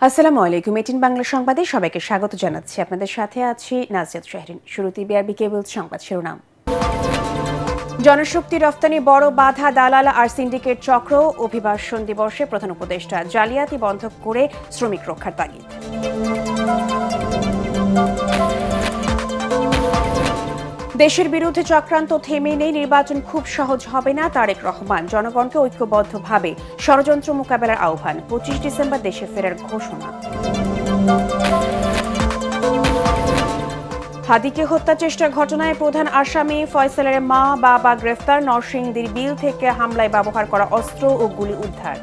আসসালামু আলাইকুম। এটিন বাংলা সংবাদে সবাইকে স্বাগত জানাচ্ছি। আপনাদের সাথে আছি নাজিয়াত শাহরিন। শুরুতে বিআরবি কেবল সংবাদ শিরোনাম। জনশক্তি রফতানি বড় বাধা দালাল আর সিন্ডিকেট চক্র। অভিবাসন দিবসে প্রধান উপদেষ্টা জালিয়াতি বন্ধ করে শ্রমিক রক্ষার তাগিদ। দেশের বিরুদ্ধে চক্রান্ত থেমে নেই, নির্বাচন খুব সহজ হবে না। তারেক রহমান জনগণকে ঐক্যবদ্ধভাবে ষড়যন্ত্র মোকাবেলার আহ্বান। 25 ডিসেম্বর দেশে ফেরার ঘোষণা। হাদিকে হত্যা চেষ্টার ঘটনায় প্রধান আসামি ফয়সালের মা বাবা গ্রেফতার। নরসিংদীর বিল থেকে হামলায় ব্যবহার করা অস্ত্র ও গুলি উদ্ধার।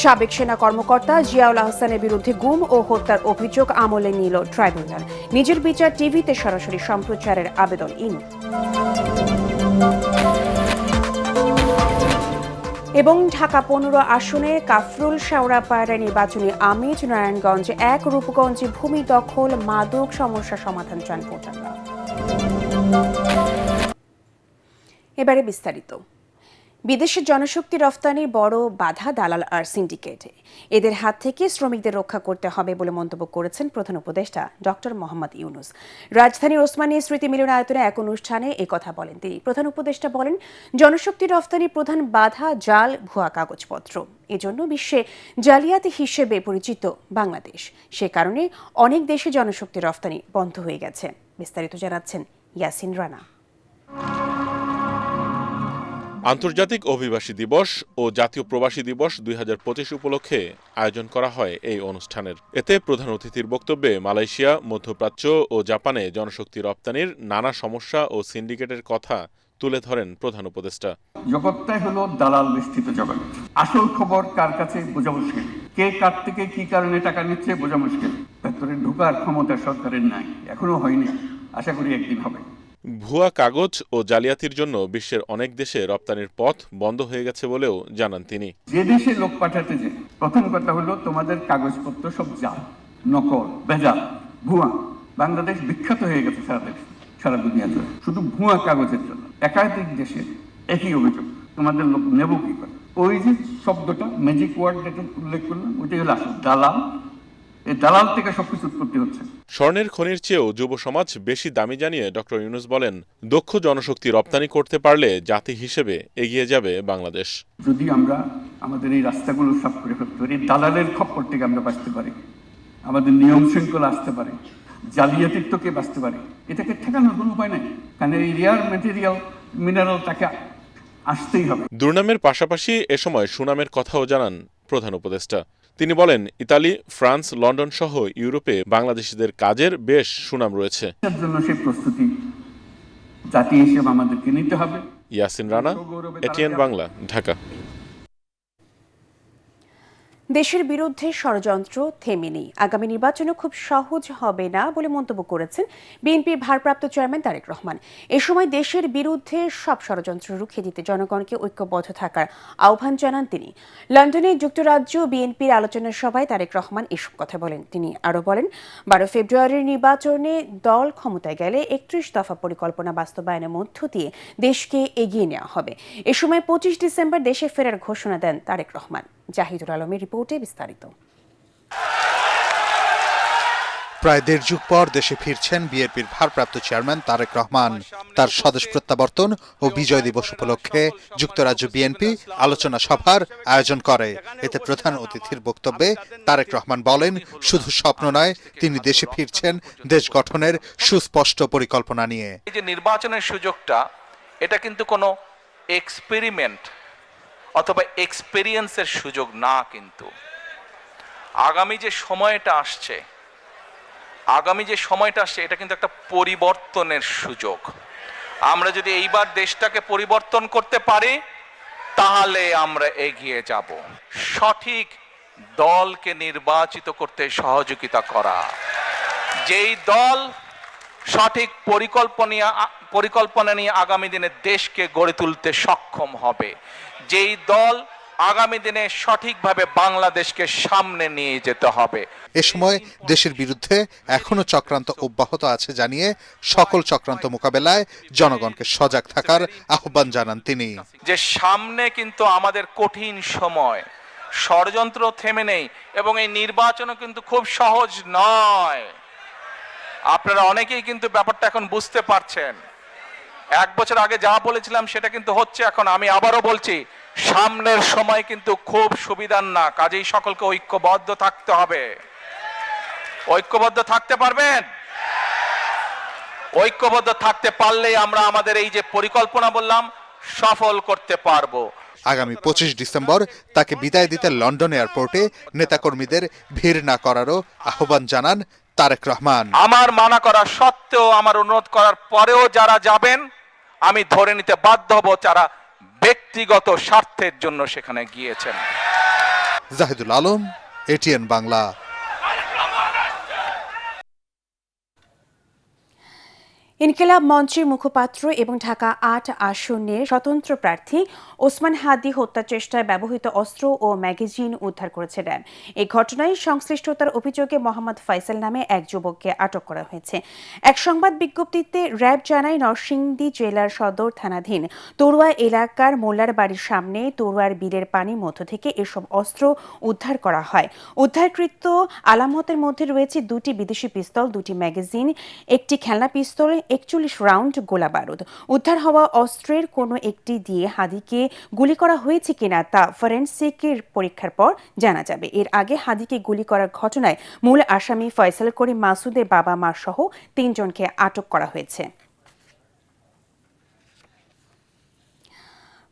সাবেক সেনা কর্মকর্তা জিয়াউল আহসানের বিরুদ্ধে গুম ও হত্যার অভিযোগ আমলে নিল ট্রাইব্যুনাল। নিজের বিচার টিভিতে সরাসরি সম্প্রচারের আবেদন ইন। এবং ঢাকা 15 আসনে কাফরুল শাওরাপাড়ার নির্বাচনী আমিজ। নারায়ণগঞ্জ 1, রূপগঞ্জে ভূমি দখল, মাদক সমস্যা সমাধান চান ভোটাররা। এবারে বিস্তারিত। বিদেশে জনশক্তি রফতানির বড় বাধা দালাল আর সিন্ডিকেট। এদের হাত থেকে শ্রমিকদের রক্ষা করতে হবে বলে মন্তব্য করেছেন প্রধান উপদেষ্টা ডক্টর মোহাম্মদ ইউনূস। রাজধানীর ওসমানী স্মৃতি মিলনায়তনে এক অনুষ্ঠানে একথা বলেন তিনি। প্রধান উপদেষ্টা বলেন, জনশক্তি রফতানির প্রধান বাধা জাল ভুয়া কাগজপত্র। এজন্য বিশ্বে জালিয়াতি হিসেবে পরিচিত বাংলাদেশ। সে কারণে অনেক দেশে জনশক্তি রফতানি বন্ধ হয়ে গেছে। বিস্তারিত জানাচ্ছেন ইয়াসিন রানা। আন্তর্জাতিক অভিবাসী দিবস ও জাতীয় প্রবাসী দিবস 2025 উপলক্ষে আয়োজন করা হয় এই অনুষ্ঠানের। এতে প্রধান অতিথির বক্তব্যে মালয়েশিয়া, মধ্যপ্রাচ্য ও জাপানে জনশক্তি রপ্তানির নানা সমস্যা ও সিন্ডিকেটের কথা তুলে ধরেন প্রধান উপদেষ্টা। জগৎটাই হলো দালাল বেষ্টিত জগৎ। আসল খবর কার কাছে বোঝা মুশকিল, কে কার থেকে কি কারণে টাকা নিচ্ছে বোঝা মুশকিল। ভেতরে ঢোকার ক্ষমতা সরকারের নাই, এখনো হয়নি, আশা করি একদিন হবে। ভুয়া কাগজ ও জালিয়াতির জন্য বিশ্বের অনেক দেশে রপ্তানির পথ বন্ধ হয়ে গেছে বলেও জানান তিনি। যে দেশে লোক পাঠাতে যে প্রথম কথা হলো তোমাদের কাগজপত্র সব জাল, নকল, ভেজাল, ভুয়া। বাংলাদেশ বিখ্যাত হয়ে গেছে সারা দুনিয়া জুড়ে শুধু ভুয়া কাগজের জন্য। একাধিক দেশে একই অভিযোগ, তোমাদের লোক নেব কি করে। ওই যে শব্দটা ম্যাজিক ওয়ার্ড যেটা উল্লেখ করলাম, ওইটাই হলো আসল দালাল। এই দালাল থেকে সবকিছু উৎপত্তি হচ্ছে। স্বর্ণের খনির চেয়েও যুব সমাজ বেশি দামি জানিয়ে ডক্টর ইউনূস বলেন, দক্ষ জনশক্তি রপ্তানি করতে পারলে জাতি হিসেবে এগিয়ে যাবে বাংলাদেশ। যদি আমরা আমাদের এই রাস্তাগুলো সাফ করে ফেলতে পারি, দালালের খপ্পর থেকে আমরা বাঁচতে পারি, আমাদের নিয়ম শৃঙ্খলা আসতে পারে, জালিয়াতির থেকে বাঁচতে পারি, এটাকে ঠেকানোর কোনো উপায় নেই। কারণ এই রেয়ার ম্যাটেরিয়াল মিনারেল তাকে আসতেই হবে। দুর্নামের পাশাপাশি এ সময় সুনামের কথাও জানান প্রধান উপদেষ্টা। তিনি বলেন, ইতালি, ফ্রান্স, লন্ডন সহ ইউরোপে বাংলাদেশিদের কাজের বেশ সুনাম রয়েছে। এর জন্য সেই প্রস্তুতি জাতি হিসেবে আমাদেরকে নিতে হবে। ইয়াসিন রানা, এটিএন বাংলা, ঢাকা। দেশের বিরুদ্ধে ষড়যন্ত্র থেমে নেই, আগামী নির্বাচনে খুব সহজ হবে না বলে মন্তব্য করেছেন বিএনপির ভারপ্রাপ্ত চেয়ারম্যান তারেক রহমান। এ সময় দেশের বিরুদ্ধে সব ষড়যন্ত্র রুখে দিতে জনগণকে ঐক্যবদ্ধ থাকার আহ্বান জানান তিনি। লন্ডনে যুক্তরাজ্য বিএনপির আলোচনা সভায় তারেক রহমান এসব কথা বলেন। তিনি আরও বলেন, 12 ফেব্রুয়ারির নির্বাচনে দল ক্ষমতায় গেলে 31 দফা পরিকল্পনা বাস্তবায়নের মধ্য দিয়ে দেশকে এগিয়ে নেওয়া হবে। এ সময় 25 ডিসেম্বর দেশে ফেরার ঘোষণা দেন তারেক রহমান। জাহিদুল আলমের রিপোর্টে বিস্তারিত। প্রায় 1.5 যুগ পর দেশে ফিরছেন বিএনপির ভারপ্রাপ্ত চেয়ারম্যান তারেক রহমান। তার স্বদেশ প্রত্যাবর্তন ও বিজয় দিবস উপলক্ষে যুক্তরাজ্য বিএনপি আলোচনা সভার আয়োজন করে। এতে প্রধান অতিথির বক্তব্যে তারেক রহমান বলেন, শুধু স্বপ্ন নয়, তিনি দেশে ফিরছেন দেশ গঠনের সুস্পষ্ট পরিকল্পনা নিয়ে। এই যে নির্বাচনের সুযোগটা, এটা কিন্তু কোনো এক্সপেরিমেন্ট অথবা এক্সপেরিয়েন্সের সুযোগ না। কিন্তু আগামী যে সময়টা আসছে এটা কিন্তু একটা পরিবর্তনের সুযোগ। আমরা যদি এইবার দেশটাকে পরিবর্তন করতে পারি, তাহলে আমরা এগিয়ে যাব। সঠিক দলকে নির্বাচিত করতে সহযোগিতা করা, যেই দল সঠিক পরিকল্পনা নিয়ে আগামী দিনে দেশকে গড়ে তুলতে সক্ষম হবে, যেই দল আগামী দিনে সঠিকভাবে বাংলাদেশকে সামনে নিয়ে যেতে হবে। এ সময় দেশের বিরুদ্ধে এখনো চক্রান্ত অব্যাহত আছে জানিয়ে সকল চক্রান্ত মোকাবেলায় জনগণকে সজাগ থাকার আহ্বান জানান তিনি। যে সামনে কিন্তু আমাদের কঠিন সময়, ষড়যন্ত্র থেমে নেই এবং এই নির্বাচনও কিন্তু খুব সহজ নয়। আপনারা অনেকেই কিন্তু ব্যাপারটা এখন বুঝতে পারছেন। 1 বছর আগে যা বলেছিলাম সেটা কিন্তু হচ্ছে এখন। আমি আবারও বলছি, সামনের সময় কিন্তু খুব সুবিধার না, কাজেই সকলকে ঐক্যবদ্ধ থাকতে হবে। ঐক্যবদ্ধ থাকতে পারবেন? ঐক্যবদ্ধ থাকতে পারলেই আমরা আমাদের এই যে পরিকল্পনা বললাম সফল করতে পারবো। আগামী 25 ডিসেম্বর তাকে বিদায় দিতে লন্ডন এয়ারপোর্টে নেতাকর্মীদের ভিড় না করারও আহ্বান জানান তারেক রহমান। আমার মানা করা সত্ত্বেও, আমার অনুরোধ করার পরেও যারা যাবেন, আমি ধরে নিতে বাধ্য হব যারা ব্যক্তিগত স্বার্থের জন্য সেখানে গিয়েছেন। জাহিদুল আলম, এটিএন বাংলা। ইনকিলাব মঞ্চের মুখপাত্র এবং ঢাকা ৮ আসনের স্বতন্ত্র প্রার্থী ওসমান হাদি হত্যা চেষ্টায় ব্যবহৃত অস্ত্র ও ম্যাগাজিন উদ্ধার করেছে র্যাব। এই ঘটনায় সংশ্লিষ্টতার অভিযোগে মোহাম্মদ ফয়সাল নামে এক যুবককে আটক করা হয়েছে। এক সংবাদ বিজ্ঞপ্তিতে র্যাব জানায়, নরসিংদী জেলার সদর থানাধীন তরুয়া এলাকার মোল্লার বাড়ির সামনে তরুয়ার বিলের পানির মধ্য থেকে এসব অস্ত্র উদ্ধার করা হয়। উদ্ধারকৃত আলামতের মধ্যে রয়েছে 2টি বিদেশি পিস্তল, 2টি ম্যাগাজিন, একটি খেলনা পিস্তল, 41 রাউন্ড গোলা বারুদ। উদ্ধার হওয়া অস্ত্রের কোনো একটি দিয়ে হাদিকে গুলি করা হয়েছে কিনা তা ফরেনসিকের পরীক্ষার পর জানা যাবে। এর আগে হাদিকে গুলি করার ঘটনায় মূল আসামি ফয়সাল করিম মাসুদের বাবা মা সহ 3 জনকে আটক করা হয়েছে।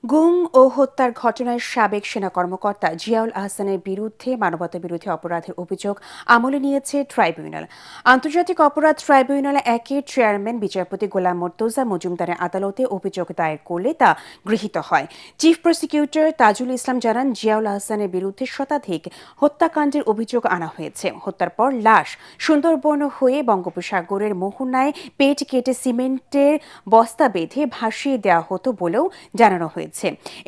গুম ও হত্যার ঘটনায় সাবেক সেনা কর্মকর্তা জিয়াউল আহসানের বিরুদ্ধে মানবতাবিরোধী অপরাধের অভিযোগ আমলে নিয়েছে ট্রাইব্যুনাল। আন্তর্জাতিক অপরাধ ট্রাইব্যুনাল 1-এর চেয়ারম্যান বিচারপতি গোলাম মর্তুজা মজুমদারের আদালতে অভিযোগ দায়ের করলে তা গৃহীত হয়। চিফ প্রসিকিউটর তাজুল ইসলাম জানান, জিয়াউল আহসানের বিরুদ্ধে শতাধিক হত্যাকাণ্ডের অভিযোগ আনা হয়েছে। হত্যার পর লাশ সুন্দরবন হয়ে বঙ্গোপসাগরের মোহনায় পেট কেটে সিমেন্টের বস্তা বেঁধে ভাসিয়ে দেওয়া হতো বলেও জানানো হয়েছে।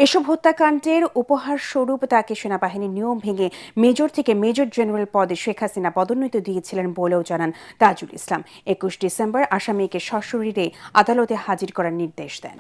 এসব হত্যাকাণ্ডের উপহার স্বরূপ তাকে সেনাবাহিনীর নিয়ম ভেঙে মেজর থেকে মেজর জেনারেল পদে শেখ হাসিনা পদোন্নতি দিয়েছিলেন বলেও জানান তাজুল ইসলাম। 21 ডিসেম্বর আসামিকে সশরীরে আদালতে হাজির করার নির্দেশ দেন।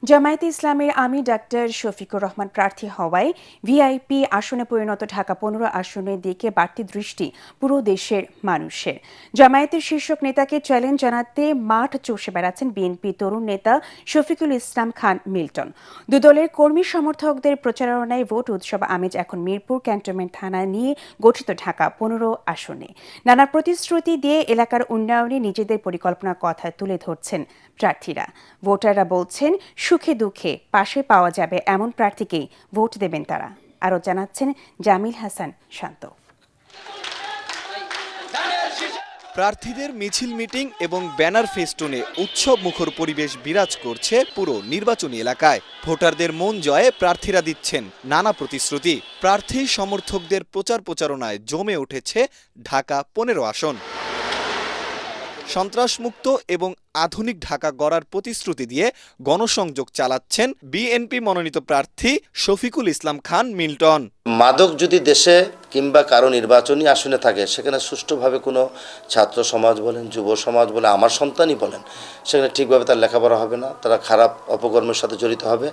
জামায়াতে ইসলামের আমির ডাক্তার শফিকুর রহমান প্রার্থী হওয়ায় ভিআইপি আসনে পরিণত ঢাকা 15 আসনের দিকে বাড়তি দৃষ্টি পুরো দেশের মানুষের। জামায়াতের শীর্ষক নেতাকে চ্যালেঞ্জ জানাতে মাঠ চষে বেড়াচ্ছেন বিএনপি তরুণ নেতা শফিকুল ইসলাম খান মিল্টন। দুদলের কর্মী সমর্থকদের প্রচারণায় ভোট উৎসব আমেজ এখন মিরপুর ক্যান্টনমেন্ট থানা নিয়ে গঠিত ঢাকা 15 আসনে। নানা প্রতিশ্রুতি দিয়ে এলাকার উন্নয়নে নিজেদের পরিকল্পনার কথা তুলে ধরছেন প্রার্থীরা। ভোটাররা বলছেন, সুখে দুঃখে পাশে পাওয়া যাবে এমন প্রার্থীকেই ভোট দেবেন তারা। আরও জানাচ্ছেন জামিল হাসান শান্ত। প্রার্থীদের মিছিল মিটিং এবং ব্যানার ফেস্টুনে উৎসব মুখর পরিবেশ বিরাজ করছে পুরো নির্বাচনী এলাকায়। ভোটারদের মন জয়ে প্রার্থীরা দিচ্ছেন নানা প্রতিশ্রুতি। প্রার্থী সমর্থকদের প্রচারণায় জমে উঠেছে ঢাকা 15 আসন। সন্ত্রাসমুক্ত এবং আধুনিক ঢাকা গড়ার প্রতিশ্রুতি দিয়ে গণসংযোগ চালাচ্ছেন বিএনপি মনোনীত প্রার্থী শফিকুল ইসলাম খান মিল্টন। মাদক যদি দেশে কিংবা কারো নির্বাচনী আসনে থাকে, সেখানে সুষ্ঠুভাবে কোনো ছাত্র সমাজ বলেন, যুব সমাজ বলেন, আমার সন্তানই বলেন, সেখানে ঠিকভাবে তার লেখাপড়া হবে না, তারা খারাপ অপকর্মের সাথে জড়িত হবে।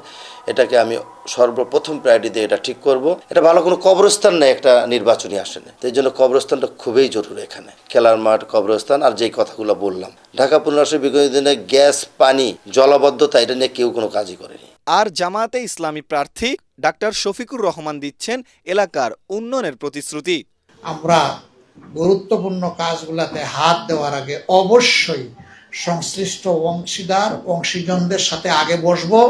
এটাকে আমি সর্বপ্রথম প্রায়োরিটি দিয়ে এটা ঠিক করব। এটা ভালো কোনো কবরস্থান নেই একটা নির্বাচনী আসনে, তো এই জন্য কবরস্থানটা খুবই জরুরি। এখানে খেলার মাঠ, কবরস্থান আর যেই কথাগুলো বললাম, ঢাকা 15 বিগত দিনে গ্যাস, পানি, জলাবদ্ধতা, এটা নিয়ে কেউ কোনো কাজই করেনি। আর জামায়াতে ইসলামী প্রার্থী ডাক্তার শফিকুর রহমান দিচ্ছেন এলাকার উন্নয়নের প্রতিশ্রুতি। আমরা গুরুত্বপূর্ণ কাজগুলোতে হাত দেওয়ার আগে অবশ্যই সংশ্লিষ্ট অংশীজনদের সাথে আগে বসবো,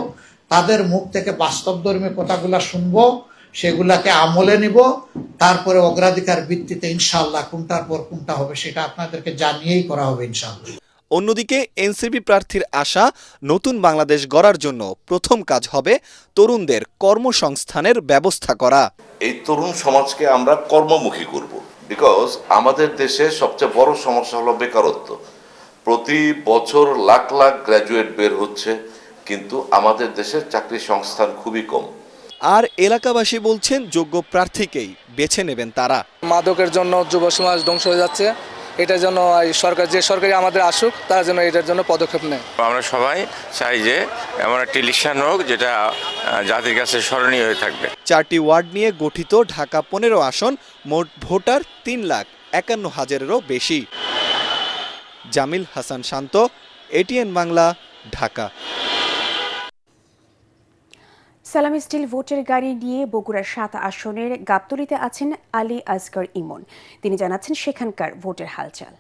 তাদের মুখ থেকে বাস্তবধর্মী কথাগুলা শুনবো, সেগুলাকে আমলে নিব, তারপরে অগ্রাধিকার ভিত্তিতে ইনশাআল্লাহ কোনটার পর কোনটা হবে সেটা আপনাদেরকে জানিয়েই করা হবে ইনশাআল্লাহ। অন্যদিকে এনসিপি প্রার্থীর আশা, নতুন বাংলাদেশ গড়ার জন্য প্রথম কাজ হবে তরুণদের কর্মসংস্থানের ব্যবস্থা করা। এই তরুণ সমাজকে আমরা কর্মমুখী করব, বিকজ আমাদের দেশে সবচেয়ে বড় সমস্যা হলো বেকারত্ব। প্রতি বছর লাখ লাখ গ্র্যাজুয়েট বের হচ্ছে, কিন্তু আমাদের দেশের চাকরি সংস্থান খুবই কম। আর এলাকাবাসী বলছেন যোগ্য প্রার্থীকেই বেছে নেবেন তারা। মাদকের জন্য যুব সমাজ ধ্বংস হয়ে যাচ্ছে, এটার জন্য সরকার যে সরকারি আমাদের আসুক তার জন্য এটার জন্য পদক্ষেপ নেয়। আমরা সবাই চাই যে এমন একটি ইলেকশন হোক যেটা জাতির কাছে স্মরণীয় হয়ে থাকবে। 4টি ওয়ার্ড নিয়ে গঠিত ঢাকা 15 আসন, মোট ভোটার 3,51,000-এরও বেশি। জামিল হাসান শান্ত, এটিএন বাংলা, ঢাকা। সালাম স্টিল ভোটের গাড়ি নিয়ে বগুড়ার 7 আসনের গাবতলীতে আছেন আলী আসগর ইমন। তিনি জানাচ্ছেন সেখানকার ভোটের হালচাল।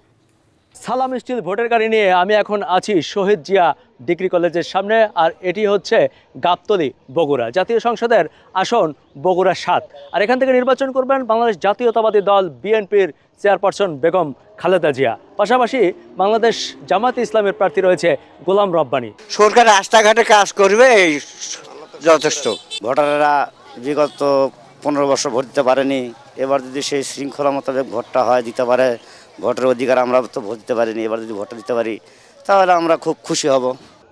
সালাম স্টিল ভোটের গাড়ি নিয়ে আমি এখন আছি শহীদ জিয়া ডিগ্রি কলেজের সামনে, আর এটি হচ্ছে গাবতলী, বগুড়া। জাতীয় সংসদের আসন বগুড়া 7, আর এখান থেকে নির্বাচন করবেন বাংলাদেশ জাতীয়তাবাদী দল বিএনপির চেয়ারপারসন বেগম খালেদা জিয়া। পাশাপাশি বাংলাদেশ জামাতে ইসলামের প্রার্থী রয়েছে গোলাম রব্বানী। সরকার রাস্তাঘাটে কাজ করবে এই যথেষ্ট। ভোটাররা বিগত 15 বছর ভোট দিতে পারেনি, এবার যদি সেই শৃঙ্খলা মোতাবেক ভোটটা হয়, দিতে পারে, ভোটের অধিকার আমরা তো ভোট দিতে পারিনি, এবার যদি ভোটটা দিতে পারি তাহলে আমরা খুব খুশি হব।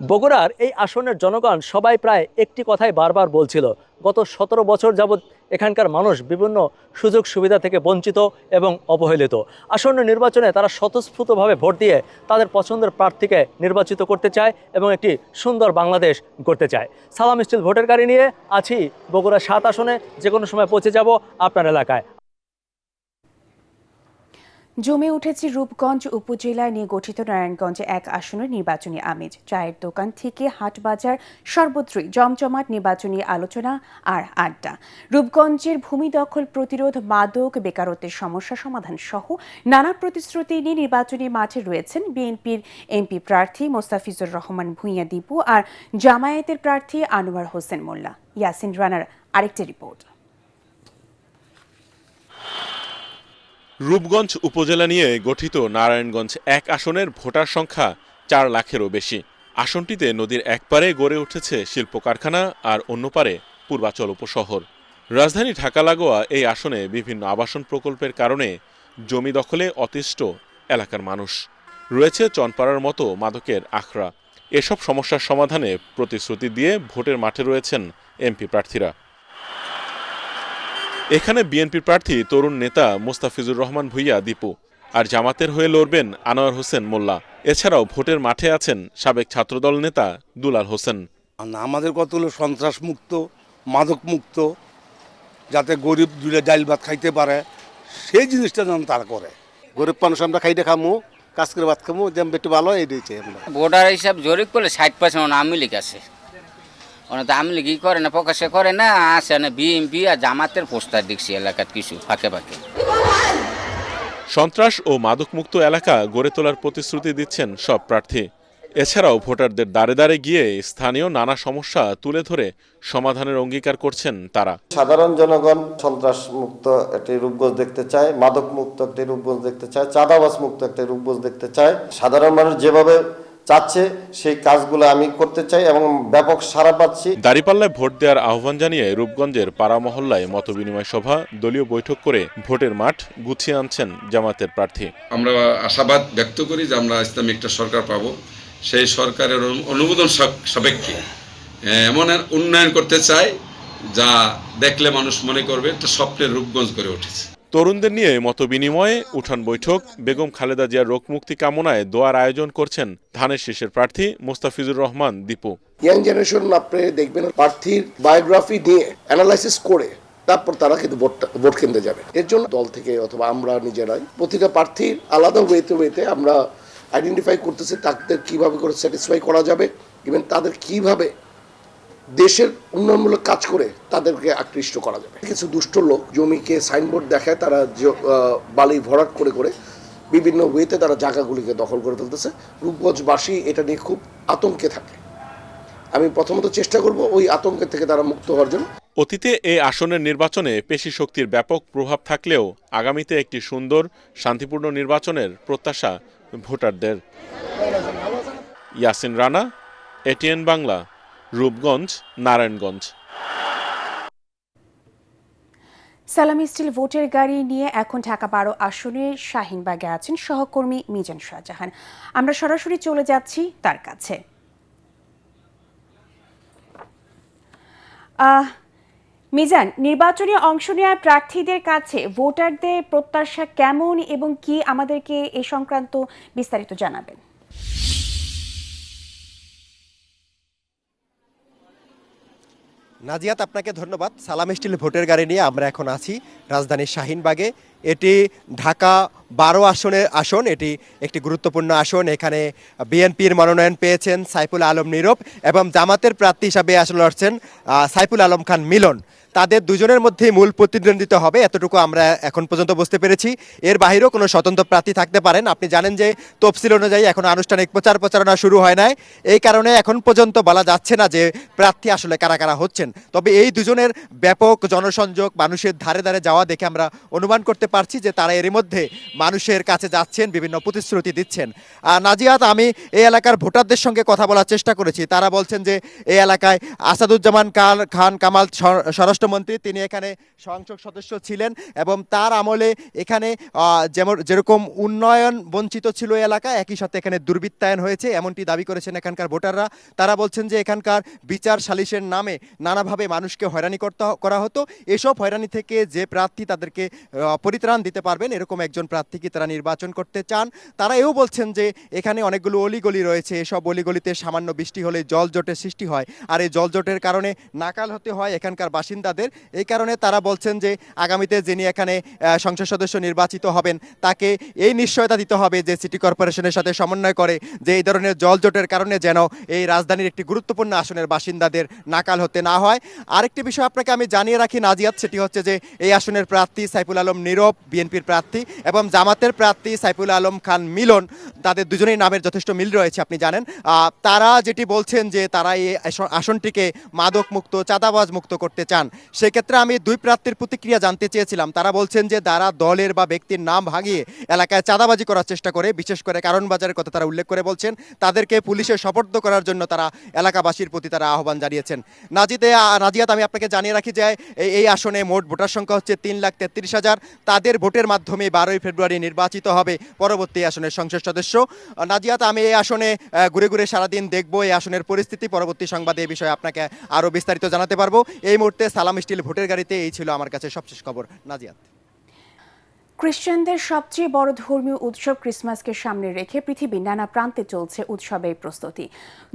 বগুড়ার এই আসনের জনগণ সবাই প্রায় একটি কথাই বারবার বলছিল, গত 17 বছর যাবৎ এখানকার মানুষ বিভিন্ন সুযোগ সুবিধা থেকে বঞ্চিত এবং অবহেলিত। আসন্ন নির্বাচনে তারা স্বতঃস্ফূর্তভাবে ভোট দিয়ে তাদের পছন্দের প্রার্থীকে নির্বাচিত করতে চায় এবং একটি সুন্দর বাংলাদেশ গড়তে চায়। সালাম স্টিল ভোটের গাড়ি নিয়ে আছি বগুড়া 7 আসনে, যে কোনো সময় পৌঁছে যাব আপনার এলাকায়। জমে উঠেছে রূপগঞ্জ উপজেলায় নিয়ে গঠিত নারায়ণগঞ্জে 1 আসনের নির্বাচনী আমেজ। চায়ের দোকান থেকে হাট বাজার সর্বত্রই জমজমাট নির্বাচনী আলোচনা আর আড্ডা। রূপগঞ্জের ভূমি দখল প্রতিরোধ, মাদক, বেকারত্বের সমস্যা সমাধান সহ নানা প্রতিশ্রুতি নিয়ে নির্বাচনী মাঠে রয়েছেন বিএনপির এমপি প্রার্থী মোস্তাফিজুর রহমান ভূঁইয়া দীপু আর জামায়াতের প্রার্থী আনোয়ার হোসেন মোল্লা। ইয়াসিন রানার আরেকটি রিপোর্ট। রূপগঞ্জ উপজেলা নিয়ে গঠিত নারায়ণগঞ্জ 1 আসনের ভোটার সংখ্যা 4 লাখেরও বেশি। আসনটিতে নদীর একপারে গড়ে উঠেছে শিল্প কারখানা আর অন্য পারে পূর্বাচল উপশহর। রাজধানী ঢাকা লাগোয়া এই আসনে বিভিন্ন আবাসন প্রকল্পের কারণে জমি দখলে অতিষ্ঠ এলাকার মানুষ। রয়েছে চনপাড়ার মতো মাদকের আখড়া। এসব সমস্যার সমাধানে প্রতিশ্রুতি দিয়ে ভোটের মাঠে রয়েছেন এমপি প্রার্থীরা। এখানে বিএনপি প্রার্থী তরুণ নেতা মোস্তাফিজুর রহমান ভূঁইয়া দীপু, আর জামাতের হয়ে লড়বেন আনোয়ার হোসেন মোল্লা। এছাড়াও ভোটের মাঠে আছেন সাবেক ছাত্রদল নেতা দুলাল হোসেন। আমাদের কত হলো সন্ত্রাস মুক্ত, মাদক মুক্ত, যাতে গরিব দুলে ডাইল ভাত খাইতে পারে, সেই জিনিসটা যেন তারা করে। গরিব মানুষ আমরা খাইতে খামো, কাজ করে ভাত খামো, যেমন একটু ভালো এই দিয়েছে। ভোটার হিসাব জরিপ করলে 60% আওয়ামী লীগ আছে। ওনার তো আওয়ামী লীগ করে না, প্রকাশে করে না, আসে না বিএনপি আর জামাতের পোস্টার দেখছি এলাকার কিছু ফাঁকে ফাঁকে। সন্ত্রাস ও মাদকমুক্ত এলাকা গড়ে তোলার প্রতিশ্রুতি দিচ্ছেন সব প্রার্থী। এছাড়াও ভোটারদের দ্বারে দ্বারে গিয়ে স্থানীয় নানা সমস্যা তুলে ধরে সমাধানের অঙ্গীকার করছেন তারা। সাধারণ জনগণ সন্ত্রাস মুক্ত একটি রূপগঞ্জ দেখতে চায়, মাদক মুক্ত একটি রূপগঞ্জ দেখতে চায়, চাঁদাবাজ মুক্ত একটি রূপগঞ্জ দেখতে চায়। সাধারণ মানুষ যেভাবে চাচ্ছে সেই কাজগুলো আমি করতে চাই এবং ব্যাপক সাড়া পাচ্ছি। দাঁড়িপাল্লায় ভোট দেওয়ার আহ্বান জানিয়ে রূপগঞ্জের পাড়া মহল্লায় মতবিনিময় সভা, দলীয় বৈঠক করে ভোটের মাঠ গুছিয়ে আনছেন জামাতের প্রার্থী। আমরা আশাবাদ ব্যক্ত করি যে আমরা ইসলামিক একটা সরকার পাবো। সেই সরকারের অনুমোদন সাপেক্ষে এমন উন্নয়ন করতে চাই যা দেখলে মানুষ মনে করবে একটা স্বপ্নের রূপগঞ্জ করে উঠেছে। তরুণদের নিয়ে মতবিনিময়ে উঠান বৈঠক, বেগম খালেদা জিয়ার রোগ মুক্তি কামনায় দোয়ার আয়োজন করছেন ধানের শীষের প্রার্থী মোস্তাফিজুর রহমান দীপু। ইয়াং জেনারেশন আপনি দেখবেন প্রার্থীর বায়োগ্রাফি নিয়ে অ্যানালাইসিস করে তারপর তারা কিন্তু ভোট কেন্দ্রে যাবে। এর জন্য দল থেকে অথবা আমরা নিজেরাই প্রতিটা প্রার্থীর আলাদা ওয়েতে আমরা আইডেন্টিফাই করতেছি তাদের কিভাবে করে স্যাটিসফাই করা যাবে, ইভেন তাদের কিভাবে দেশের উন্নয়নমূলক কাজ করে তাদেরকে আকৃষ্ট করা যাবে। কিছু দুষ্ট লোক জমিকে সাইনবোর্ড দেখায়, তারা বালি ভরাট করে করে বিভিন্ন ওয়েতে তারা জায়গাগুলিকে দখল করে ফেলতেছে। রূপগঞ্জবাসী এটা নিয়ে খুব আতঙ্কে থাকে। আমি প্রথমত চেষ্টা করব ওই আতঙ্কের থেকে তারা মুক্ত হওয়ার জন্য। অতীতে এই আসনের নির্বাচনে পেশি শক্তির ব্যাপক প্রভাব থাকলেও আগামীতে একটি সুন্দর শান্তিপূর্ণ নির্বাচনের প্রত্যাশা ভোটারদের। ইয়াসিন রানা, এটিএন বাংলা, রূপগঞ্জ, নারায়ণগঞ্জ। সালামি স্টিল ভোটের গাড়ি নিয়ে এখন ঢাকা 12 আসনে শাহিনবাগে আছেন সহকর্মী মিজান শাহজাহান। আমরা সরাসরি চলে যাচ্ছি তার কাছে। মিজান, নির্বাচনে অংশ নেওয়া প্রার্থীদের কাছে ভোটারদের প্রত্যাশা কেমন এবং কি আমাদেরকে এ সংক্রান্ত বিস্তারিত জানাবেন? নাজিয়াত, আপনাকে ধন্যবাদ। সালাম স্টিল ভোটের গাড়ি নিয়ে আমরা এখন আছি রাজধানীর শাহিনবাগে। এটি ঢাকা 12 আসনের আসন। এটি একটি গুরুত্বপূর্ণ আসন। এখানে বিএনপির মনোনয়ন পেয়েছেন সাইফুল আলম নীরব এবং জামাতের প্রার্থী হিসাবে আসলে লড়ছেন সাইফুল আলম খান মিলন। তাদের দুজনের মধ্যেই মূল প্রতিদ্বন্দ্বিতা হবে, এতটুকু আমরা এখন পর্যন্ত বুঝতে পেরেছি। এর বাইরেও কোনো স্বতন্ত্র প্রার্থী থাকতে পারেন। আপনি জানেন যে তফসিল অনুযায়ী এখন আনুষ্ঠানিক প্রচারণা শুরু হয় নাই, এই কারণে এখন পর্যন্ত বলা যাচ্ছে না যে প্রার্থী আসলে কারা কারা হচ্ছেন। তবে এই দুজনের ব্যাপক জনসংযোগ, মানুষের ধারে ধারে যাওয়া দেখে আমরা অনুমান করতে পারছি যে তারা এরই মধ্যে মানুষের কাছে যাচ্ছেন, বিভিন্ন প্রতিশ্রুতি দিচ্ছেন। নাজিয়াত, আমি এই এলাকার ভোটারদের সঙ্গে কথা বলার চেষ্টা করেছি। তারা বলছেন যে এই এলাকায় আসাদুজ্জামান খান কামাল স্বরাষ্ট্রমন্ত্রী, তিনি এখানে সংসদ সদস্য ছিলেন এবং তার আমলে এখানে যেরকম উন্নয়ন বঞ্চিত ছিল এলাকা, একই সাথে এখানে দুর্বৃত্তায়ন হয়েছে, এমনটি দাবি করেছেন এখানকার ভোটাররা। তারা বলছেন যে এখানকার বিচার সালিশের নামে নানাভাবে মানুষকে হয়রানি করা হতো। এসব হয়রানি থেকে যে প্রার্থী তাদেরকে পরিত্রাণ দিতে পারবেন, এরকম একজন প্রার্থীকে তারা নির্বাচন করতে চান। তারা এও বলছেন যে এখানে অনেকগুলো অলিগলি রয়েছে, এসব অলিগলিতে সামান্য বৃষ্টি হলে জলজটের সৃষ্টি হয়, আর এই জলজটের কারণে নাকাল হতে হয় এখানকার বাসিন্দাদের। এই কারণে তারা বলছেন যে আগামীতে যিনি এখানে সংসদ সদস্য নির্বাচিত হবেন তাকে এই নিশ্চয়তা দিতে হবে যে সিটি কর্পোরেশনের সাথে সমন্বয় করে যে এই ধরনের জলজটের কারণে যেন এই রাজধানীর একটি গুরুত্বপূর্ণ আসনের বাসিন্দাদের নাকাল হতে না হয়। আরেকটি বিষয় আপনাকে আমি জানিয়ে রাখি নাজিয়াত, সেটি হচ্ছে যে এই আসনের প্রার্থী সাইফুল আলম নীরব বিএনপির প্রার্থী এবং জামাতের প্রার্থী সাইফুল আলম খান মিলন, তাদের দুজনেই নামের যথেষ্ট মিল রয়েছে। আপনি জানেন তারা যেটি বলছেন যে তারা এই আসনটিকে মাদক মুক্ত, চাঁদাবাজ মুক্ত করতে চান। সেক্ষেত্রে আমি দুই প্রার্থীর প্রতিক্রিয়া জানতে চেয়েছিলাম। তারা বলছেন যে তারা দলের বা ব্যক্তির নাম ভাঙিয়ে এলাকায় চাঁদাবাজি করার চেষ্টা করে, বিশেষ করে কারণ বাজারের কথা তারা উল্লেখ করে বলছেন তাদেরকে পুলিশে সোপর্দ করার জন্য তারা এলাকাবাসীর প্রতি তারা আহ্বান জানিয়েছেন। নাজিয়াত, আমি আপনাকে জানিয়ে রাখি যে এই আসনে মোট ভোটার সংখ্যা হচ্ছে 3,33,000। তাদের ভোটের মাধ্যমে 12 ফেব্রুয়ারি নির্বাচিত হবে পরবর্তী আসনের সংসদ সদস্য। নাজিয়াত, আমি এই আসনে ঘুরে ঘুরে সারাদিন দেখবো এই আসনের পরিস্থিতি, পরবর্তী সংবাদে এই বিষয়ে আপনাকে আরও বিস্তারিত জানাতে পারবো। এই মুহূর্তে সালাম স্টিল ভোটের গাড়িতে এই ছিল আমার কাছে সবশেষ খবর। নাজিয়াত। খ্রিস্টানদের সবচেয়ে বড় ধর্মীয় উৎসব ক্রিসমাসকে সামনে রেখে পৃথিবীর নানা প্রান্তে চলছে উৎসবের প্রস্তুতি।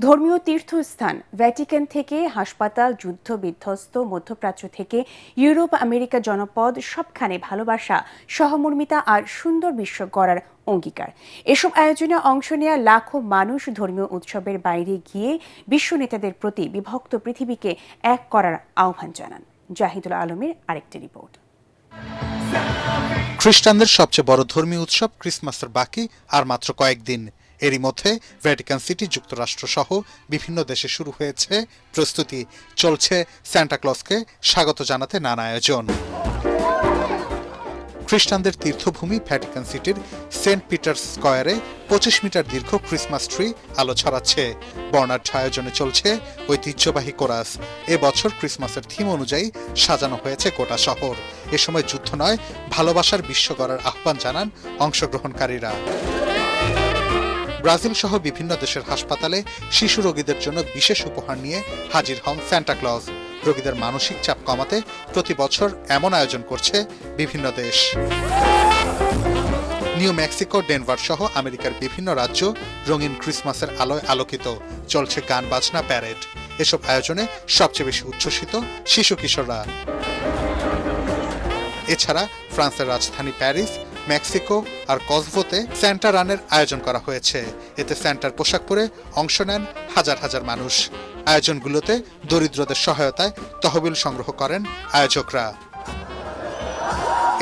ধর্মীয় তীর্থস্থান ভ্যাটিকান থেকে হাসপাতাল, যুদ্ধ বিধ্বস্ত মধ্যপ্রাচ্য থেকে ইউরোপ, আমেরিকা জনপদ, সবখানে ভালোবাসা, সহমর্মিতা আর সুন্দর বিশ্ব গড়ার অঙ্গীকার। এসব আয়োজনে অংশ নেওয়া লাখো মানুষ ধর্মীয় উৎসবের বাইরে গিয়ে বিশ্ব নেতাদের প্রতি বিভক্ত পৃথিবীকে এক করার আহ্বান জানান। জাহিদুল আলমের আরেকটি রিপোর্ট। খ্রিস্টানদের সবচেয়ে বড় ধর্মীয় উৎসব ক্রিসমাসের বাকি আর মাত্র কয়েকদিন। এরই মধ্যে ভ্যাটিকান সিটি, যুক্তরাষ্ট্র সহ বিভিন্ন দেশে শুরু হয়েছে প্রস্তুতি। চলছে সান্টা ক্লজকে স্বাগত জানাতে নানা আয়োজন। খ্রিস্টানদের তীর্থভূমি ভ্যাটিকান সিটির সেন্ট পিটার্স স্কয়ারে 25 মিটার দীর্ঘ ক্রিসমাস ট্রি আলো ছড়াচ্ছে। বর্ণাঢ্য আয়োজনে চলছে ঐতিহ্যবাহী কোরাস। এবছর ক্রিসমাসের থিম অনুযায়ী সাজানো হয়েছে গোটা শহর। এ সময় যুদ্ধ নয়, ভালোবাসার বিশ্ব গড়ার আহ্বান জানান অংশগ্রহণকারীরা। ব্রাজিল সহ বিভিন্ন দেশের হাসপাতালে শিশু রোগীদের জন্য বিশেষ উপহার নিয়ে হাজির হন সান্টা ক্লজ। রোগীদের মানসিক চাপ কমাতে প্রতি বছর এমন আয়োজন করছে বিভিন্ন দেশ। নিউ মেক্সিকো, ডেনভার সহ আমেরিকার বিভিন্ন রাজ্য রঙিন ক্রিসমাসের আলোয় আলোকিত। চলছে গান বাজনা, প্যারেড। এসব আয়োজনে সবচেয়ে বেশি উচ্ছ্বসিত শিশু কিশোররা। এছাড়া ফ্রান্সের রাজধানী প্যারিস, মেক্সিকো আর কসভোতে স্যান্টা রানের আয়োজন করা হয়েছে। এতে স্যান্টার পোশাক পরে অংশ নেন হাজার হাজার মানুষ। আয়োজনগুলোতে দরিদ্রদের সহায়তায় তহবিল সংগ্রহ করেন আয়োজকরা।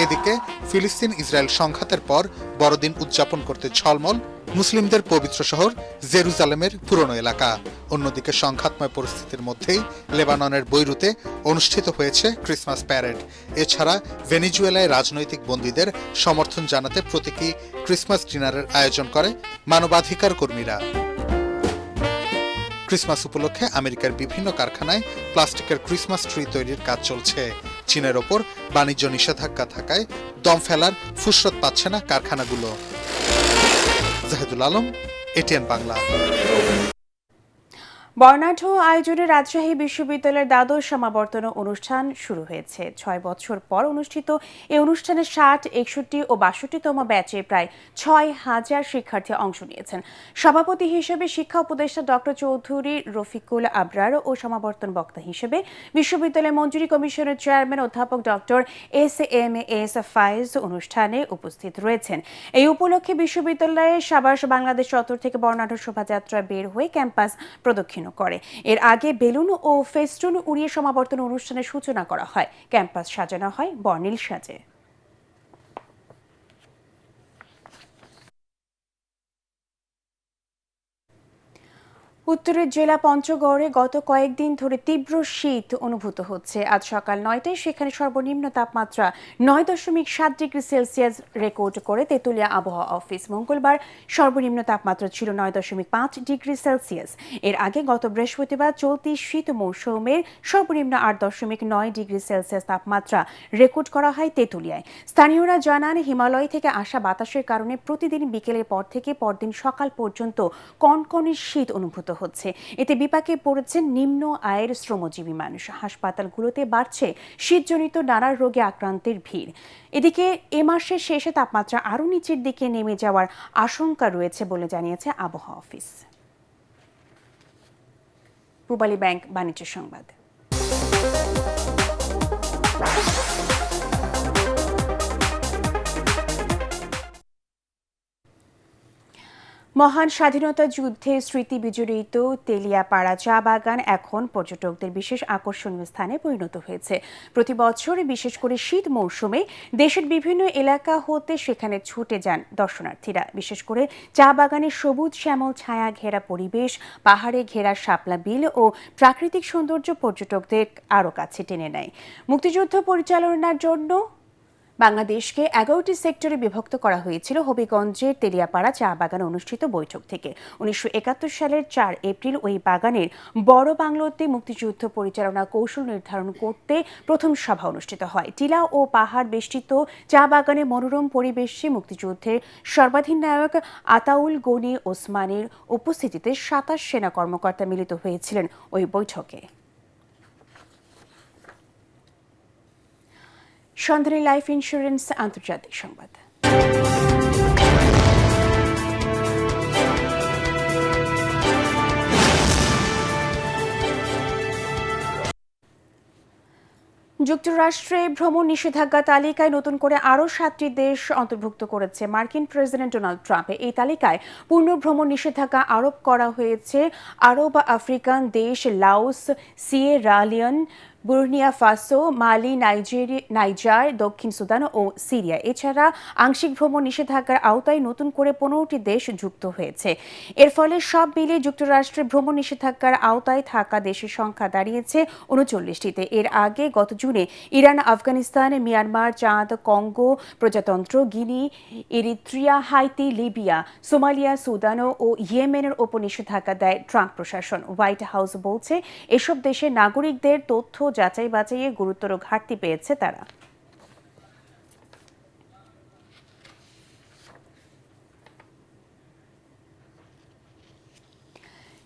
এদিকে ফিলিস্তিন ইসরায়েল সংঘাতের পর বড়দিন উদযাপন করতে ঝলমল মুসলিমদের পবিত্র শহর জেরুজালেমের পুরনো এলাকা। অন্যদিকে সংঘাতময় পরিস্থিতির মধ্যেই লেবাননের বৈরুতে অনুষ্ঠিত হয়েছে ক্রিসমাস প্যারেড। এছাড়া ভেনেজুয়েলায় রাজনৈতিক বন্দীদের সমর্থন জানাতে প্রতীকী ক্রিসমাস ডিনারের আয়োজন করে মানবাধিকার কর্মীরা। ক্রিসমাস উপলক্ষে আমেরিকার বিভিন্ন কারখানায় প্লাস্টিকের ক্রিসমাস ট্রি তৈরির কাজ চলছে। চীনের ওপর বাণিজ্য নিষেধাজ্ঞা থাকায় দম ফেলার ফুসরত পাচ্ছে না কারখানাগুলো। জাহিদুল আলম, এটিএন বাংলা। বর্ণাঢ্য আয়োজনে রাজশাহী বিশ্ববিদ্যালয়ের দ্বাদশ সমাবর্তন অনুষ্ঠান শুরু হয়েছে। 6 বছর পর অনুষ্ঠিত এই অনুষ্ঠানে 60, 61 ও 62তম ব্যাচে প্রায় 6,000 শিক্ষার্থী অংশ নিয়েছেন। সভাপতি হিসেবে শিক্ষা উপদেষ্টা ডক্টর চৌধুরী রফিকুল আবরার ও সমাবর্তন বক্তা হিসেবে বিশ্ববিদ্যালয় মঞ্জুরি কমিশনের চেয়ারম্যান অধ্যাপক ডক্টর এস ফায়েজ অনুষ্ঠানে উপস্থিত রয়েছেন। এই উপলক্ষে বিশ্ববিদ্যালয়ের সাবাস বাংলাদেশ চত্বর থেকে বর্ণাঢ্য শোভাযাত্রা বের হয়ে ক্যাম্পাস প্রদক্ষিণ করে। এর আগে বেলুন ও ফেস্টুন উড়িয়ে সমাবর্তন অনুষ্ঠানের সূচনা করা হয়। ক্যাম্পাস সাজানো হয় বর্ণিল সাজে। উত্তরের জেলা পঞ্চগড়ে গত কয়েকদিন ধরে তীব্র শীত অনুভূত হচ্ছে। আজ সকাল 9টায় সেখানে সর্বনিম্ন তাপমাত্রা 9.7 ডিগ্রি সেলসিয়াস রেকর্ড করে তেঁতুলিয়া আবহাওয়া অফিস। মঙ্গলবার সর্বনিম্ন তাপমাত্রা ছিল 9.5 ডিগ্রি সেলসিয়াস। এর আগে গত বৃহস্পতিবার চলতি শীত মৌসুমের সর্বনিম্ন 8.9 ডিগ্রি সেলসিয়াস তাপমাত্রা রেকর্ড করা হয় তেঁতুলিয়ায়। স্থানীয়রা জানান, হিমালয় থেকে আসা বাতাসের কারণে প্রতিদিন বিকেলের পর থেকে পরদিন সকাল পর্যন্ত কনকনে শীত অনুভূত হচ্ছে। এতে বিপাকে পড়েছেন নিম্ন আয়ের শ্রমজীবী মানুষ। হাসপাতালগুলোতে বাড়ছে শীতজনিত নানা রোগে আক্রান্তের ভিড়। এদিকে এ মাসের শেষে তাপমাত্রা আরও নিচের দিকে নেমে যাওয়ার আশঙ্কা রয়েছে বলে জানিয়েছে আবহাওয়া অফিস। পূবালী ব্যাংক বাণিজ্য সংবাদ। মহান স্বাধীনতা যুদ্ধে স্মৃতি বিজড়িত তেলিয়াপাড়া চা বাগান এখন পর্যটকদের বিশেষ আকর্ষণীয় স্থানে পরিণত হয়েছে। প্রতি বছর বিশেষ করে শীত মৌসুমে দেশের বিভিন্ন এলাকা হতে সেখানে ছুটে যান দর্শনার্থীরা। বিশেষ করে চা বাগানের সবুজ শ্যামল ছায়া ঘেরা পরিবেশ, পাহাড়ে ঘেরা শাপলা বিল ও প্রাকৃতিক সৌন্দর্য পর্যটকদের আরও কাছে টেনে নেয়। মুক্তিযুদ্ধ পরিচালনার জন্য বাংলাদেশকে 11টি সেক্টরে বিভক্ত করা হয়েছিল হবিগঞ্জের তেলিয়াপাড়া চা বাগানে অনুষ্ঠিত বৈঠক থেকে। 1971 সালের 4 এপ্রিল ওই বাগানের বড় বাংলোতে মুক্তিযুদ্ধ পরিচালনা কৌশল নির্ধারণ করতে প্রথম সভা অনুষ্ঠিত হয়। টিলা ও পাহাড় বেষ্টিত চা বাগানে মনোরম পরিবেশে মুক্তিযুদ্ধের সর্বাধিনায়ক আতাউল গনি ওসমানের উপস্থিতিতে 27 সেনা কর্মকর্তা মিলিত হয়েছিলেন ওই বৈঠকে। সন্ধানী লাইফ ইন্স্যুরেন্স আন্তর্জাতিক সংবাদ। যুক্তরাষ্ট্রে ভ্রমণ নিষেধাজ্ঞা তালিকায় নতুন করে আরও 7টি দেশ অন্তর্ভুক্ত করেছে মার্কিন প্রেসিডেন্ট ডোনাল্ড ট্রাম্প। এই তালিকায় পূর্ণ ভ্রমণ নিষেধাজ্ঞা আরোপ করা হয়েছে আরব আফ্রিকান দেশ Laos, Sierra Leone, Burkina Faso, Mali, Niger, দক্ষিণ সুদান ও সিরিয়া। এছাড়া আংশিক ভ্রমণ নিষেধাজ্ঞার আওতায় নতুন করে 15টি দেশ যুক্ত হয়েছে। এর ফলে সব মিলিয়ে যুক্তরাষ্ট্রে ভ্রমণ নিষেধাজ্ঞার আওতায় থাকা দেশের সংখ্যা দাঁড়িয়েছে 39টিতে। এর আগে গত জুনে ইরান, আফগানিস্তান, মিয়ানমার, চাঁদ, কঙ্গো প্রজাতন্ত্র, Guinea, Eritrea, Haiti, Libya, Somalia, Sudan ও ইয়েমেনের ওপর নিষেধাজ্ঞা দেয় ট্রাম্প প্রশাসন। হোয়াইট হাউস বলছে, এসব দেশের নাগরিকদের তথ্য যাচাই বাছাইয়ে গুরুতর ঘাটতি পেয়েছে তারা।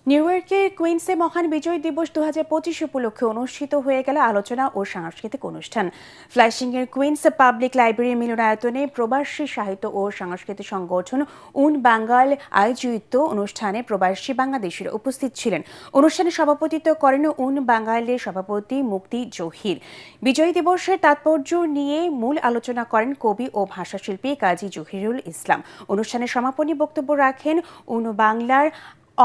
নিউ ইয়র্কের কুইন্সে মহান বিজয় দিবস 2025 উপলক্ষে অনুষ্ঠিত হয়ে গেল আলোচনা ও সাংস্কৃতিক অনুষ্ঠান। ফ্লাশিংয়ের কুইন্স পাবলিক লাইব্রেরি মিলনায়তনে প্রবাসী সাহিত্য ও সাংস্কৃতিক সংগঠন উন বাঙ্গাল আয়োজিত অনুষ্ঠানে প্রবাসী বাংলাদেশিরা উপস্থিত ছিলেন। অনুষ্ঠানে সভাপতিত্ব করেন উন বাঙ্গালের সভাপতি মুক্তি জহির। বিজয় দিবসের তাৎপর্য নিয়ে মূল আলোচনা করেন কবি ও ভাষাশিল্পী কাজী জহিরুল ইসলাম। অনুষ্ঠানে সমাপনী বক্তব্য রাখেন উন বাংলার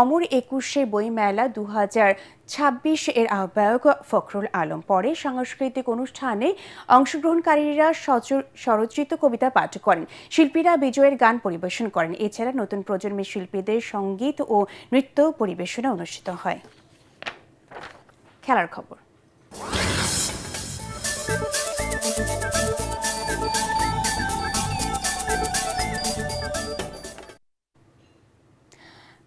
অমর 21 বইমেলা 2026 এর আহ্বায়ক ফখরুল আলম। পরে সাংস্কৃতিক অনুষ্ঠানে অংশগ্রহণকারীরা স্বরচিত কবিতা পাঠ করেন। শিল্পীরা বিজয়ের গান পরিবেশন করেন। এছাড়া নতুন প্রজন্মের শিল্পীদের সঙ্গীত ও নৃত্য পরিবেশনা অনুষ্ঠিত হয়। খেলার খবর।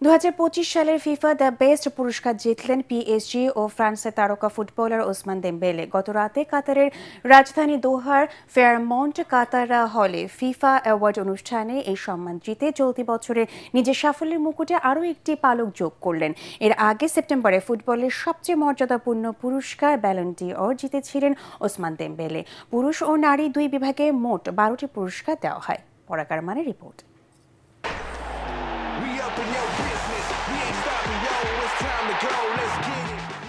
2025 সালের ফিফা দ্য বেস্ট পুরস্কার জিতলেন পিএসজি ও ফ্রান্সের তারকা ফুটবলার ওসমান দেমবেলে। গত রাতে কাতারের রাজধানী দোহার ফেয়ারমন্ট কাতারা হলে ফিফা অ্যাওয়ার্ড অনুষ্ঠানে এই সম্মান জিতে চলতি বছরের নিজের সাফল্যের মুকুটে আরও একটি পালক যোগ করলেন। এর আগে সেপ্টেম্বরে ফুটবলের সবচেয়ে মর্যাদাপূর্ণ পুরস্কার ব্যালন ডি'অর জিতেছিলেন ওসমান দেমবেলে। পুরুষ ও নারী দুই বিভাগে মোট 12টি পুরস্কার দেওয়া হয়। পরাগ আরমানের রিপোর্ট।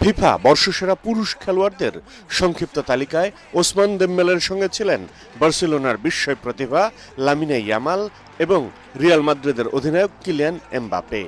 ফিফা বর্ষসেরা পুরুষ খেলোয়াড়দের সংক্ষিপ্ত তালিকায় ওসমান দেমবেলের সঙ্গে ছিলেন বার্সেলোনার বিস্ময় প্রতিভা লামিনে ইয়ামাল এবং রিয়াল মাদ্রিদের অধিনায়ক কিলিয়ান এমবাপে।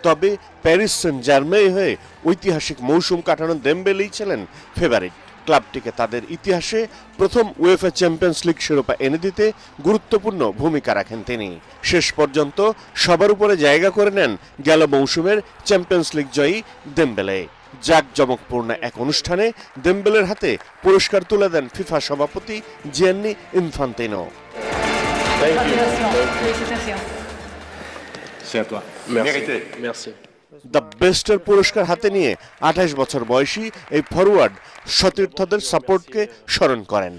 তবে প্যারিস সেন্ট জার্মেই হয়ে ঐতিহাসিক মৌসুম কাটানো দেমবেলেই ছিলেন ফেভারিট। ক্লাবটিকে তাদের ইতিহাসে প্রথম উয়েফা চ্যাম্পিয়ন্স লিগ শিরোপা এনে দিতে গুরুত্বপূর্ণ ভূমিকা রাখেন তিনি। শেষ পর্যন্ত সবার উপরে জায়গা করে নেন গেল মৌসুমের চ্যাম্পিয়ন্স লিগ জয়ী দেমবেলে। জাঁকজমকপূর্ণ এক অনুষ্ঠানে দেমবেলের হাতে পুরস্কার তুলে দেন ফিফা সভাপতি জিয়ান্নি ইনফান্তিনো। দ্য বেস্টের পুরস্কার হাতে নিয়ে 28 বছর বয়সী এই ফরওয়ার্ড সতীর্থদের সাপোর্টকে স্মরণ করেন।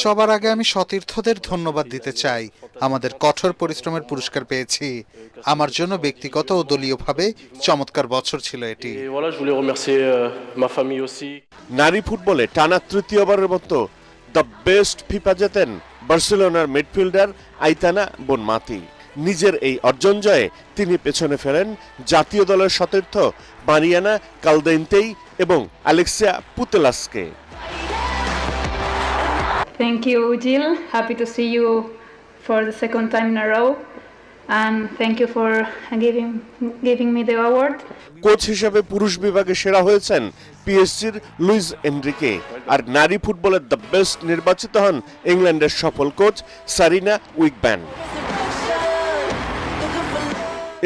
সবার আগে আমি সতীর্থদের ধন্যবাদ দিতে চাই। আমাদের কঠোর পরিশ্রমের পুরস্কার পেয়েছি। আমার জন্য ব্যক্তিগত ও দলীয়ভাবে চমৎকার বছর ছিল এটি। নারী ফুটবলে টানা তৃতীয়বারের মতো দ্য বেস্ট ফিফা জেতেন বার্সেলোনার মিডফিল্ডার আইতানা বোনমাতি। নিজের এই অর্জন জয়ে তিনি পেছনে ফেলেন জাতীয় দলের সতীর্থ মারিয়ানা কালদেন্তেই এবং আলেক্সিয়া পুতেলাসকে। Thank you, Jill. Happy to see you for the second time in a row. And thank you for giving me the award. Coach হিসেবে পুরুষ বিভাগে সেরা হয়েছেন পিএসজির লুইস এনরিকে, আর নারী ফুটবলের দ্য বেস্ট নির্বাচিত হন ইংল্যান্ডের সফল কোচ সারিনা উইকব্যান।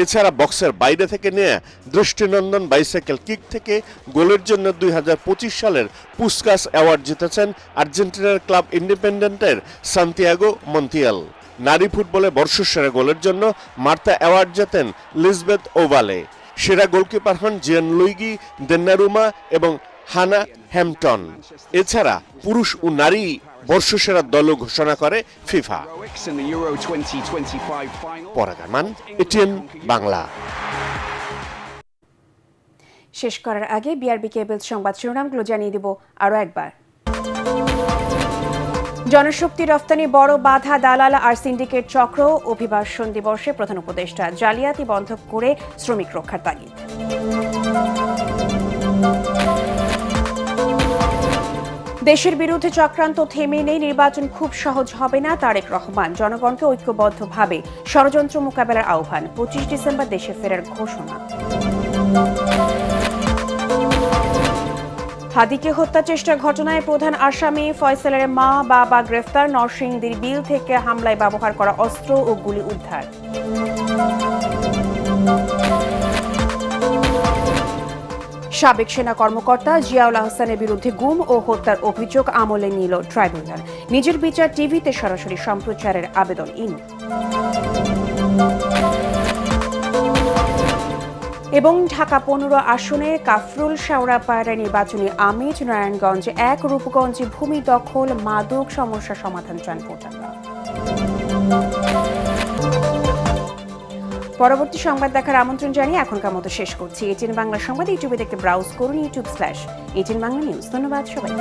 এছাড়া বক্সের বাইরে থেকে নেয়া দৃষ্টিনন্দন বাইসাইকেল কিক থেকে গোলের জন্য 2025 সালের পুস্কাস অ্যাওয়ার্ড জিতেছেন আর্জেন্টিনার ক্লাব ইন্ডিপেন্ডেন্টের সান্তিয়াগো মন্তিয়াল। নারী ফুটবলে বর্ষসেরা গোলের জন্য মার্তা অ্যাওয়ার্ড জেতেন লিজবেথ ওভালে। সেরা গোলকিপার হন জিয়ানলুইগি দোন্নারুমা এবং হানা হ্যাম্পটন। এছাড়া পুরুষ ও নারী বর্ষসেরা দলও ঘোষণা করে ফিফা। পরাগ আরমান, এটিএন বাংলা। শেষ করার আগে বিআরবি কেবল সংবাদ শিরোনামগুলো জানিয়ে দিব আরও একবার। জনশক্তি রফতানি বড় বাধা দালাল আর সিন্ডিকেট চক্র। অভিবাসন দিবসে প্রধান উপদেষ্টা জালিয়াতি বন্ধ করে শ্রমিক রক্ষার তাগিদ। দেশের বিরুদ্ধে চক্রান্ত থেমে নেই, নির্বাচন খুব সহজ হবে না। তারেক রহমান জনগণকে ঐক্যবদ্ধভাবে ষড়যন্ত্র মোকাবেলার আহ্বান। 25 ডিসেম্বর দেশে ফেরার ঘোষণা। হাদিকে হত্যা চেষ্টার ঘটনায় প্রধান আসামি ফয়সালের মা বাবা গ্রেফতার। নরসিংদীর বিল থেকে হামলায় ব্যবহার করা অস্ত্র ও গুলি উদ্ধার। সাবেক সেনা কর্মকর্তা জিয়াউল আহসানের বিরুদ্ধে গুম ও হত্যার অভিযোগ আমলে নিল ট্রাইব্যুনাল। নিজের বিচার টিভিতে সরাসরি সম্প্রচারের আবেদন ইনু। এবং ঢাকা 15 আসনে কাফরুল শেওড়াপাড়া নির্বাচনী আমিজ। নারায়ণগঞ্জ 1, রূপগঞ্জে ভূমি দখল, মাদক সমস্যা সমাধান চান ভোটাররা। পরবর্তী সংবাদ দেখার আমন্ত্রণ জানিয়ে এখনকার মতো শেষ করছি। এটিএন বাংলা সংবাদ ইউটিউবে দেখতে ব্রাউজ করুন youtube/এটিএন বাংলা নিউজ। ধন্যবাদ সবাই।